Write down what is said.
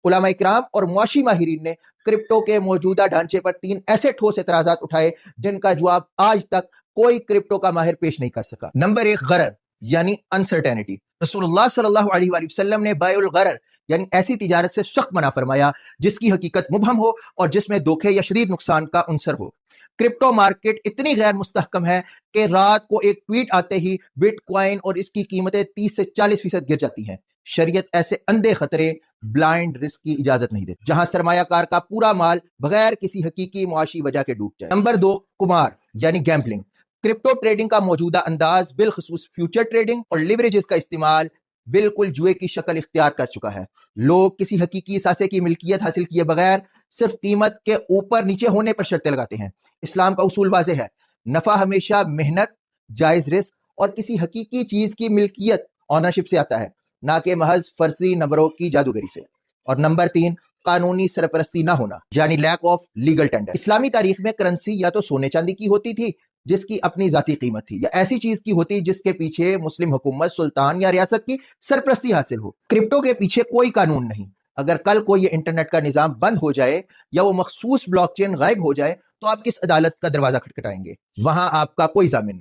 उलमा इकराम और मुआशी माहिरीन ने क्रिप्टो के मौजूदा ढांचे पर 3 ऐसे ठोस एतराजात उठाए जिनका जवाब आज तक कोई क्रिप्टो का माहिर पेश नहीं कर सका। नंबर 1, गरर यानी अनसर्टेनिटी। रसूलुल्लाह सल्लल्लाहु अलैहि वसल्लम ने बायुल गरर यानी ऐसी तिजारत से सख्त मना फरमाया जिसकी हकीकत मुबहम हो और जिसमें धोखे या शदीद नुकसान का अंसर हो। क्रिप्टो मार्केट इतनी गैर मुस्तहकम है कि रात को एक ट्वीट आते ही बिटकॉइन और इसकी कीमतें 30 से 40% गिर जाती हैं। शरीयत ऐसे अंधे खतरे, ब्लाइंड रिस्क की इजाजत नहीं देती जहां सरमायाकार का पूरा माल बगैर किसी हकीकी मुआशी वजह के डूब जाए। नंबर 2, कुमार यानी गैम्बलिंग। क्रिप्टो ट्रेडिंग का मौजूदा अंदाज बिलखसूस फ्यूचर ट्रेडिंग और लिवरेजेस का इस्तेमाल बिल्कुल जुए की शक्ल इख्तियार कर चुका है। लोग किसी हकीकी सासे की मिल्कियत हासिल किए बगैर सिर्फ कीमत के ऊपर नीचे होने पर शर्तें लगाते हैं। इस्लाम का उसूल वाज़ेह है, नफा हमेशा मेहनत, जायज रिस्क और किसी हकीकी चीज की मिल्कियत ऑनरशिप से आता है, ना कि महज फर्जी नंबरों की जादूगरी से। और नंबर 3, कानूनी सरपरस्ती ना होना यानी लैक ऑफ लीगल टेंडर। इस्लामी तारीख में करेंसी या तो सोने चांदी की होती थी जिसकी अपनी जाती कीमत थी, या ऐसी चीज की होती जिसके पीछे मुस्लिम हुकूमत, सुल्तान या रियासत की सरपरस्ती हासिल हो। क्रिप्टो के पीछे कोई कानून नहीं। अगर कल कोई ये इंटरनेट का निजाम बंद हो जाए या वो मखसूस ब्लॉकचेन गायब हो जाए तो आप किस अदालत का दरवाजा खटखटाएंगे? वहां आपका कोई जामिन नहीं।